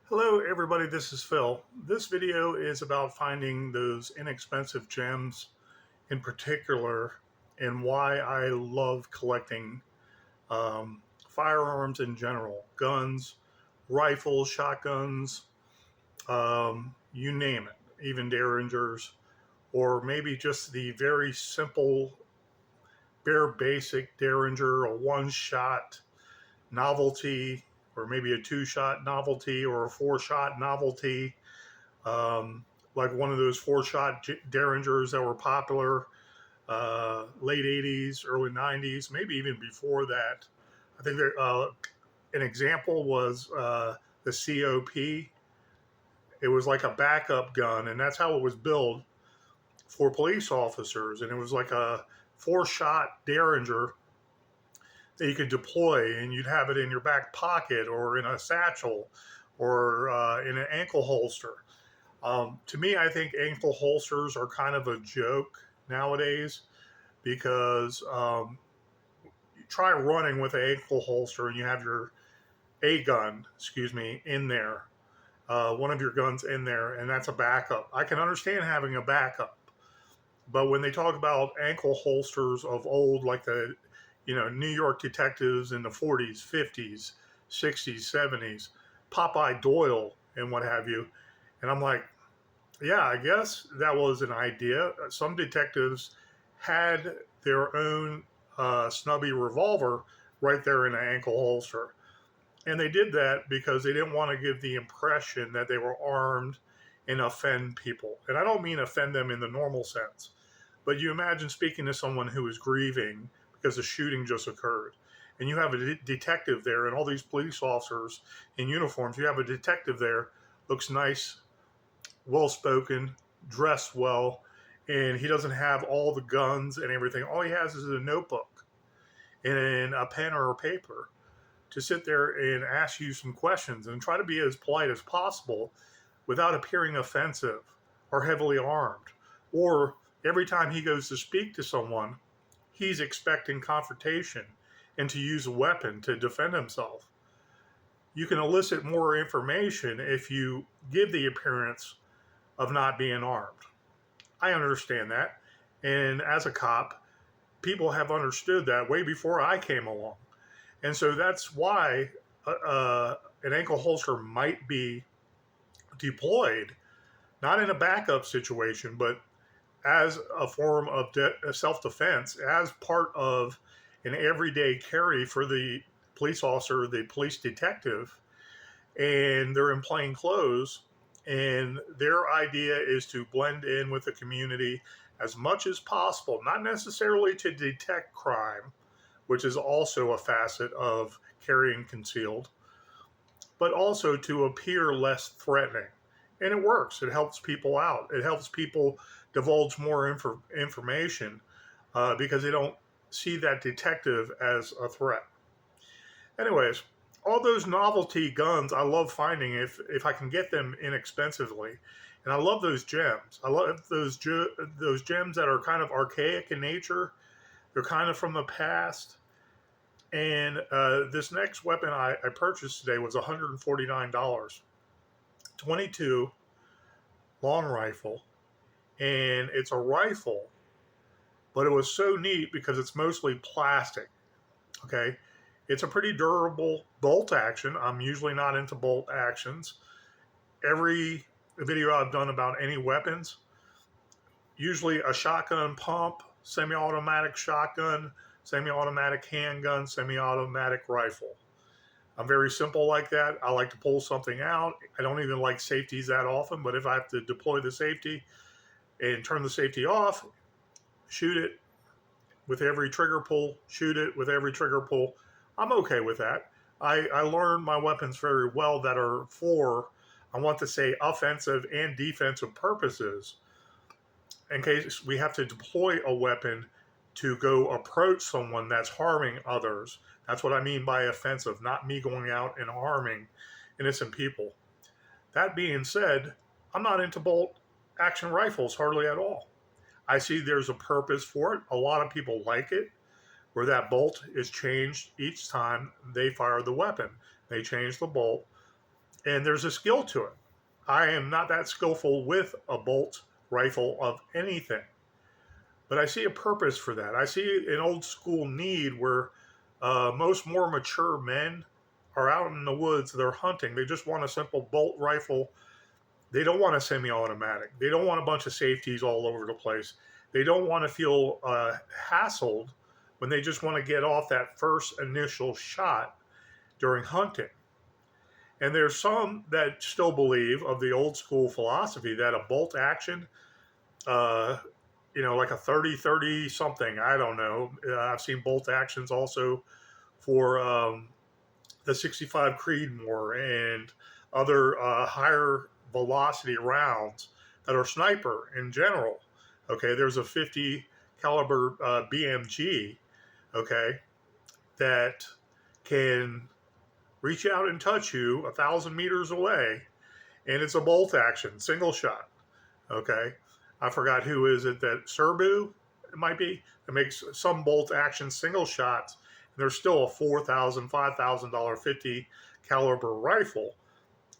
Hello everybody, this is Phil. This video is about finding those inexpensive gems in particular and why I love collecting firearms in general, guns, rifles, shotguns, you name it, even derringers, or maybe just the very simple, bare basic derringer, a one-shot novelty, or maybe a two-shot novelty or a four-shot novelty, um, like one of those four-shot derringers that were popular late 80s, early 90s, maybe even before that. I think an example was the COP. It was like a backup gun, and that's how it was built for police officers. And it was like a four-shot derringer that you could deploy, and you'd have it in your back pocket or in a satchel or in an ankle holster. To me, I think ankle holsters are kind of a joke nowadays because you try running with an ankle holster and you have your in there, one of your guns in there, and that's a backup. I can understand having a backup, but when they talk about ankle holsters of old, like the New York detectives in the 40s, 50s, 60s, 70s, Popeye Doyle, and what have you, and I'm like, yeah, I guess that was an idea. Some detectives had their own snubby revolver right there in the ankle holster. And they did that because they didn't want to give the impression that they were armed and offend people. And I don't mean offend them in the normal sense, but you imagine speaking to someone who is grieving because a shooting just occurred. And you have a detective there, and all these police officers in uniforms. You have a detective there, looks nice, well spoken, dressed well, and he doesn't have all the guns and everything. All he has is a notebook and a pen or a paper to sit there and ask you some questions and try to be as polite as possible without appearing offensive or heavily armed. Or every time he goes to speak to someone, he's expecting confrontation and to use a weapon to defend himself. You can elicit more information if you give the appearance of not being armed. I understand that. And as a cop, people have understood that way before I came along. And so that's why an ankle holster might be deployed, not in a backup situation, but as a form of self defense, as part of an everyday carry for the police officer, the police detective, and they're in plain clothes. And their idea is to blend in with the community as much as possible, not necessarily to detect crime, which is also a facet of carrying concealed, but also to appear less threatening. And it works. It helps people out. It helps people divulge more information because they don't see that detective as a threat. Anyways, all those novelty guns I love finding if I can get them inexpensively. And I love those gems. I love those gems that are kind of archaic in nature. They're kind of from the past. And this next weapon I purchased today was $149. 22 long rifle. And it's a rifle, but it was so neat because it's mostly plastic. Okay. It's a pretty durable bolt action. I'm usually not into bolt actions. Every video I've done about any weapons, usually a shotgun pump, semi-automatic shotgun, semi-automatic handgun, semi-automatic rifle. I'm very simple like that. I like to pull something out. I don't even like safeties that often, but if I have to deploy the safety and turn the safety off, shoot it with every trigger pull, shoot it with every trigger pull, I'm okay with that. I learned my weapons very well that are for, I want to say, offensive and defensive purposes in case we have to deploy a weapon to go approach someone that's harming others. That's what I mean by offensive, not me going out and harming innocent people. That being said, I'm not into bolt action rifles hardly at all. I see there's a purpose for it. A lot of people like it, where that bolt is changed each time they fire the weapon. They change the bolt, And there's a skill to it. I am not that skillful with a bolt rifle of anything, but I see a purpose for that. I see an old school need where most more mature men are out in the woods, they're hunting, they just want a simple bolt rifle. They don't want a semi-automatic. They don't want a bunch of safeties all over the place. They don't want to feel hassled when they just want to get off that first initial shot during hunting. And there's some that still believe of the old school philosophy that a bolt action, uh, like a 30-30 something, I don't know. I've seen bolt actions also for the 65 Creedmoor and other higher velocity rounds that are sniper in general. Okay, there's a 50 caliber BMG, okay, that can reach out and touch you 1,000 meters away, and it's a bolt action, single shot. Okay, I forgot who is it that Serbu it might be that makes some bolt action single shots. There's still a $4,000, $5,000, 50 caliber rifle.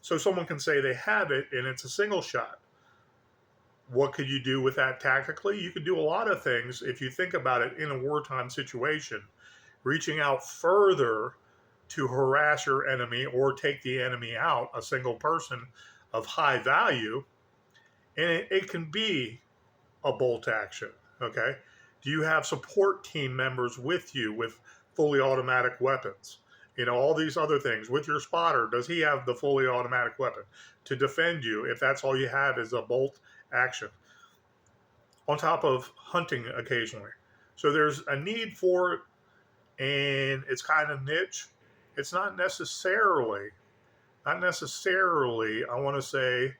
So someone can say they have it and it's a single shot. What could you do with that tactically? You could do a lot of things if you think about it in a wartime situation. Reaching out further to harass your enemy or take the enemy out, a single person of high value, and it can be a bolt action. Okay, do you have support team members with you with fully automatic weapons? All these other things with your spotter. Does he have the fully automatic weapon to defend you if that's all you have is a bolt action? On top of hunting occasionally. So there's a need for it, and it's kind of niche. It's not necessarily, I want to say,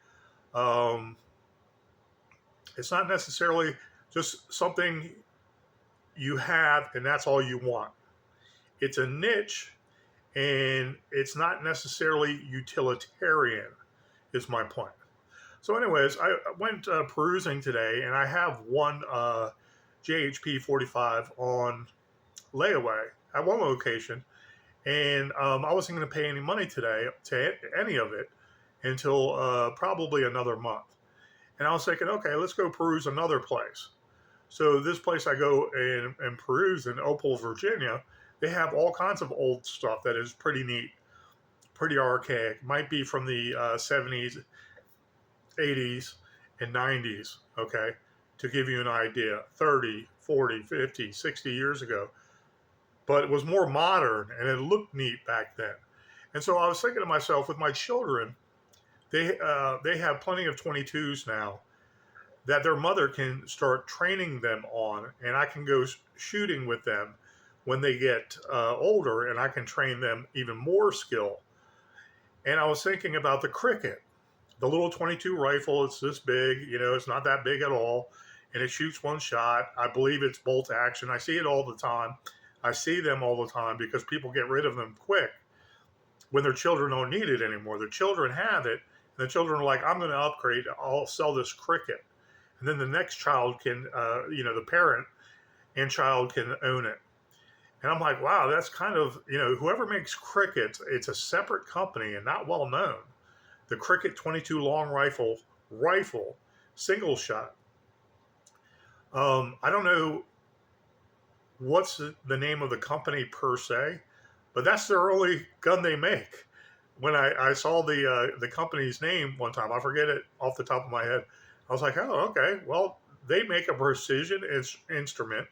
it's not necessarily just something you have and that's all you want. It's a niche, and it's not necessarily utilitarian, is my point. So anyways, I went perusing today, and I have one JHP 45 on layaway at one location, and I wasn't going to pay any money today to any of it until probably another month. And I was thinking, okay, let's go peruse another place. So this place I go and peruse in Opal, Virginia, they have all kinds of old stuff that is pretty neat, pretty archaic. Might be from the 70s, 80s, and 90s, okay, to give you an idea, 30, 40, 50, 60 years ago. But it was more modern, and it looked neat back then. And so I was thinking to myself, with my children, they have plenty of 22s now that their mother can start training them on, and I can go shooting with them when they get older, and I can train them even more skill. And I was thinking about the cricket, the little 22 rifle. It's this big, it's not that big at all, and it shoots one shot. I believe it's bolt action. I see it all the time. I see them all the time because people get rid of them quick when their children don't need it anymore. The children have it, and the children are like, I'm going to upgrade. I'll sell this cricket. And then the next child can, the parent and child can own it. And I'm like, wow, that's kind of, whoever makes crickets, it's a separate company and not well known. The Cricket 22 long rifle, single shot. I don't know what's the name of the company per se, but that's their only gun they make. When I saw the company's name one time, I forget it off the top of my head. I was like, oh, okay. Well, they make a precision instrument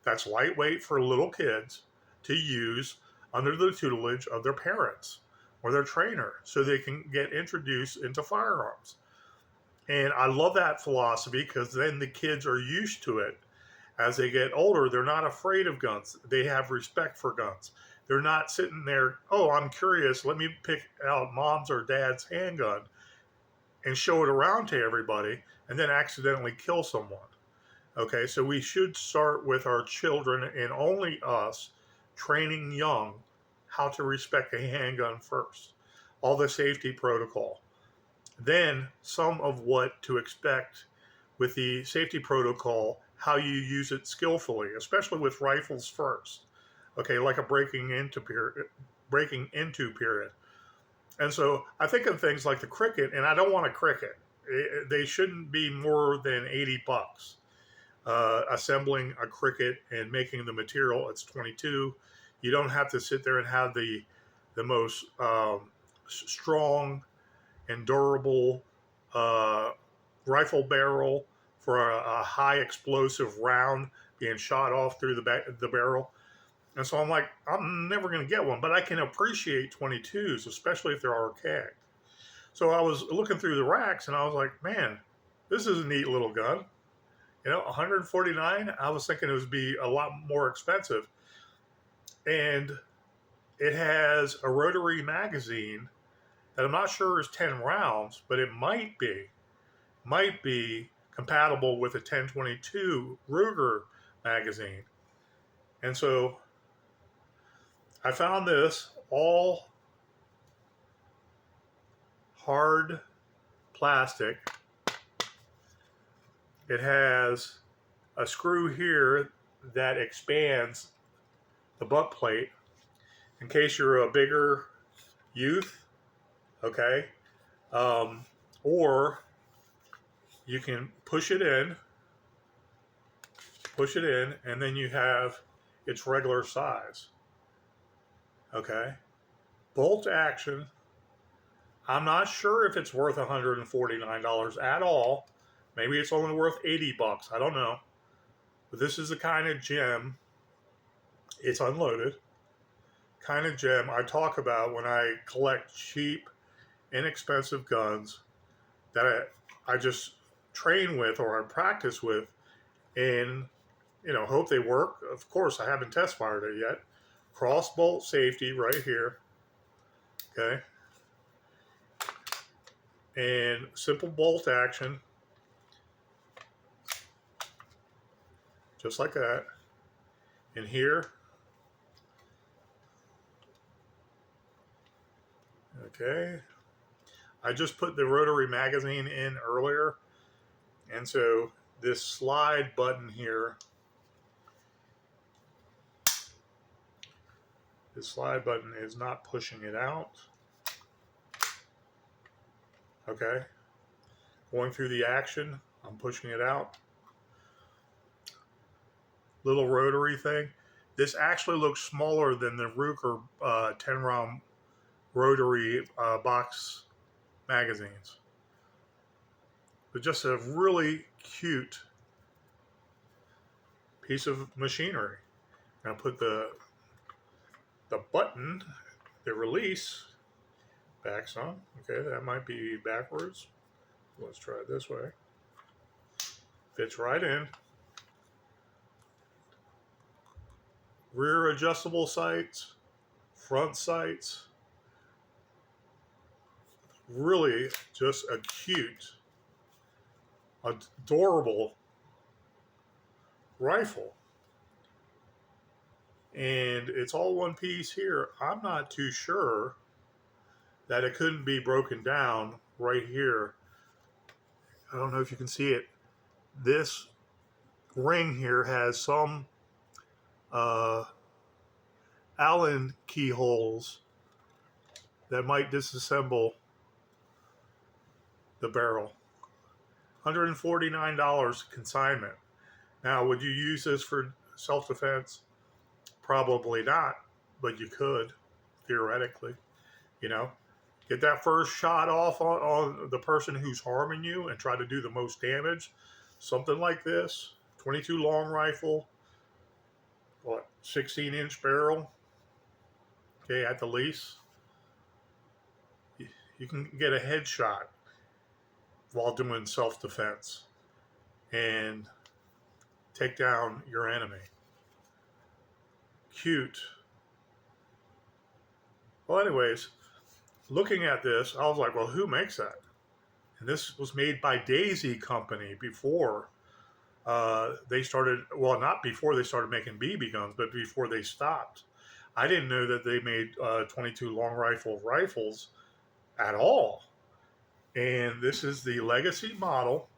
that's lightweight for little kids to use under the tutelage of their parents or their trainer so they can get introduced into firearms. And I love that philosophy because then the kids are used to it. As they get older, they're not afraid of guns. They have respect for guns. They're not sitting there, oh, I'm curious, let me pick out mom's or dad's handgun and show it around to everybody and then accidentally kill someone. Okay, so we should start with our children and only us training young how to respect a handgun first. All the safety protocol. Then some of what to expect with the safety protocol, how you use it skillfully, especially with rifles first. Okay, like a breaking into period. And so I think of things like the cricket, and I don't want a cricket. They shouldn't be more than $80. Assembling a cricket and making the material, it's 22. You don't have to sit there and have the most strong and durable uh, rifle barrel for a high explosive round being shot off through the barrel. And so I'm like, I'm never going to get one, but I can appreciate 22s, especially if they're archaic. So I was looking through the racks and I was like, man, this is a neat little gun. 149. I was thinking it would be a lot more expensive. And it has a rotary magazine that I'm not sure is 10 rounds, but it might be compatible with a 1022 Ruger magazine. And so I found this all hard plastic. It has a screw here that expands the butt plate in case you're a bigger youth, okay? Or you can push it in, and then you have its regular size, okay? Bolt action. I'm not sure if it's worth $149 at all. Maybe it's only worth $80. I don't know. But this is the kind of gem, it's unloaded, kind of gem I talk about when I collect cheap, inexpensive guns that I just train with or I practice with and, hope they work. Of course, I haven't test fired it yet. Cross bolt safety right here. Okay. And simple bolt action. Just like that. And here. Okay. I just put the rotary magazine in earlier. And so this slide button here, this slide button is not pushing it out. Okay. Going through the action, I'm pushing it out. Little rotary thing. This actually looks smaller than the Ruger 10 round rotary box magazines. But just a really cute piece of machinery. Now put the button, the release, back some. Okay, that might be backwards. Let's try it this way. Fits right in. Rear adjustable sights, front sights. Really just a cute, adorable rifle. And it's all one piece here. I'm not too sure that it couldn't be broken down right here. I don't know if you can see it. This ring here has some Allen keyholes that might disassemble the barrel. $149 consignment. Now, would you use this for self-defense? Probably not, but you could, theoretically. Get that first shot off on the person who's harming you and try to do the most damage. Something like this, 22 long rifle, 16-inch barrel, okay, at the least. You can get a headshot while doing self-defense and take down your enemy. Cute. Well, anyways, looking at this, I was like, well, who makes that? And this was made by Daisy Company before they started, well, not before they started making BB guns, but before they stopped. I didn't know that they made 22 long rifles at all. And this is the legacy model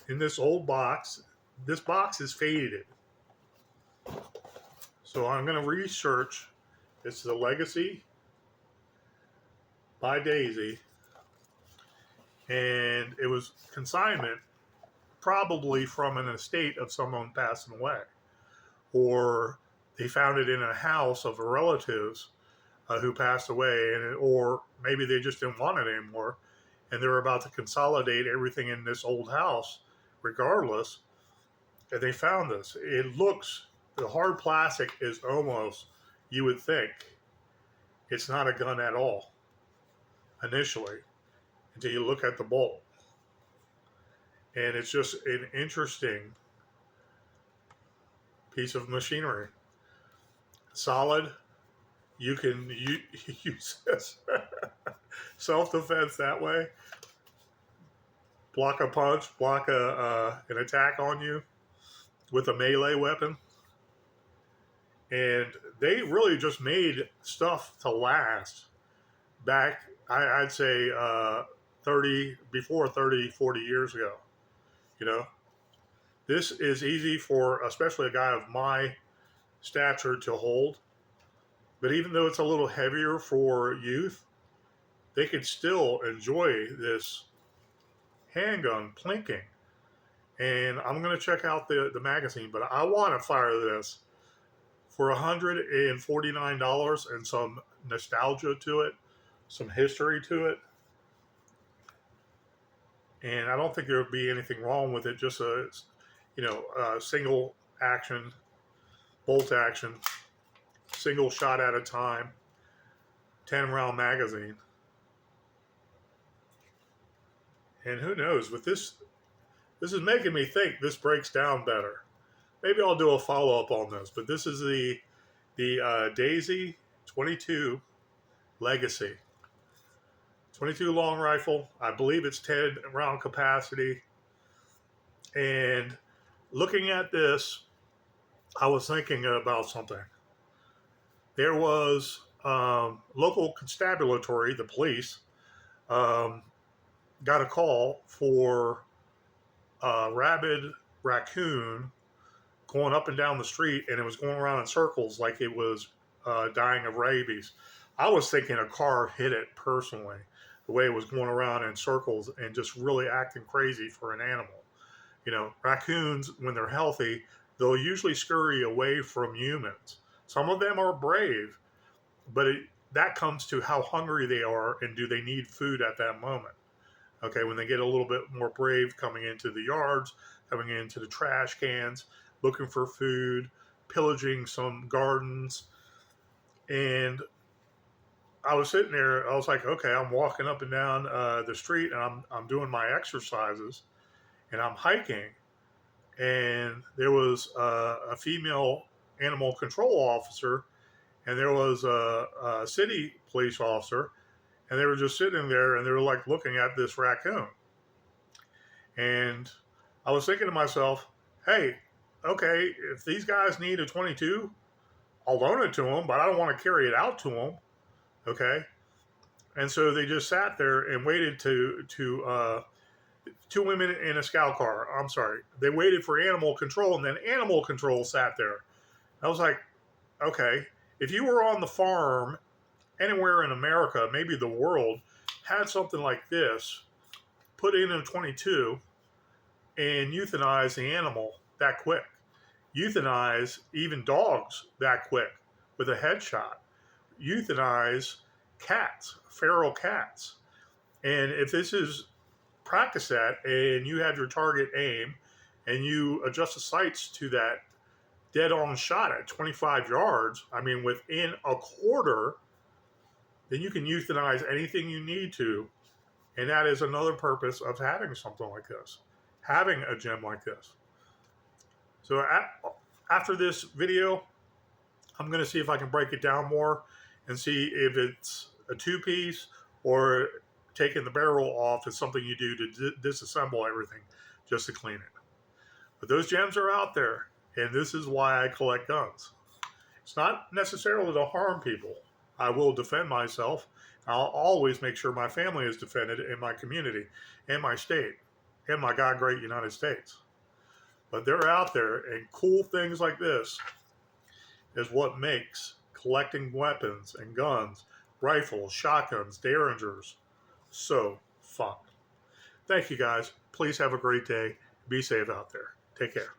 in this old box. This box is faded. So I'm going to research It's the Legacy by Daisy, and it was consignment, probably from an estate of someone passing away, or they found it in a house of relatives who passed away, or maybe they just didn't want it anymore, and they're about to consolidate everything in this old house, regardless. And they found this. It looks, the hard plastic is almost, you would think, it's not a gun at all initially, until you look at the bolt. And it's just an interesting piece of machinery. Solid. You can use this self-defense that way. Block a punch, block an attack on you with a melee weapon. And they really just made stuff to last back, I'd say, 40 years ago. You know, this is easy for especially a guy of my stature to hold. But even though it's a little heavier for youth, they could still enjoy this handgun plinking. And I'm going to check out the magazine, but I want to fire this for $149 and some nostalgia to it, some history to it. And I don't think there would be anything wrong with it. Just a single action, bolt action, single shot at a time, 10-round magazine. And who knows, with this is making me think this breaks down better. Maybe I'll do a follow-up on this, but this is the Daisy 22 Legacy. 22 long rifle. I believe it's 10 round capacity. And looking at this, I was thinking about something. There was local constabulary, the police, got a call for a rabid raccoon going up and down the street, and it was going around in circles like it was dying of rabies. I was thinking a car hit it personally, the way it was going around in circles and just really acting crazy for an animal. You know, raccoons, when they're healthy, they'll usually scurry away from humans. Some of them are brave, but that comes to how hungry they are and do they need food at that moment. Okay, when they get a little bit more brave, coming into the yards, coming into the trash cans, looking for food, pillaging some gardens. And I was sitting there, I was like, okay, I'm walking up and down the street, and I'm doing my exercises, and I'm hiking. And there was a female animal control officer, and there was a city police officer, and they were just sitting there, and they were like looking at this raccoon. And I was thinking to myself, hey, okay, if these guys need a 22, I'll loan it to them, but I don't want to carry it out to them. Okay. And so they just sat there and waited to two women in a scout car. I'm sorry. They waited for animal control, and then animal control sat there. I was like, okay, if you were on the farm anywhere in America, maybe the world, had something like this, put in a 22 and euthanize the animal that quick. Euthanize even dogs that quick with a headshot. Euthanize cats, feral cats. And if this is practice that, and you have your target aim, and you adjust the sights to that dead-on shot at 25 yards, I mean, within a quarter, then you can euthanize anything you need to. And that is another purpose of having something like this, having a gem like this. So after this video, I'm going to see if I can break it down more and see if it's a two-piece or taking the barrel off is something you do to disassemble everything just to clean it. But those gems are out there, and this is why I collect guns. It's not necessarily to harm people. I will defend myself. I'll always make sure my family is defended in my community, in my state, in my God great United States. But they're out there, and cool things like this is what makes collecting weapons and guns, rifles, shotguns, derringers. So fun. Thank you guys. Please have a great day. Be safe out there. Take care.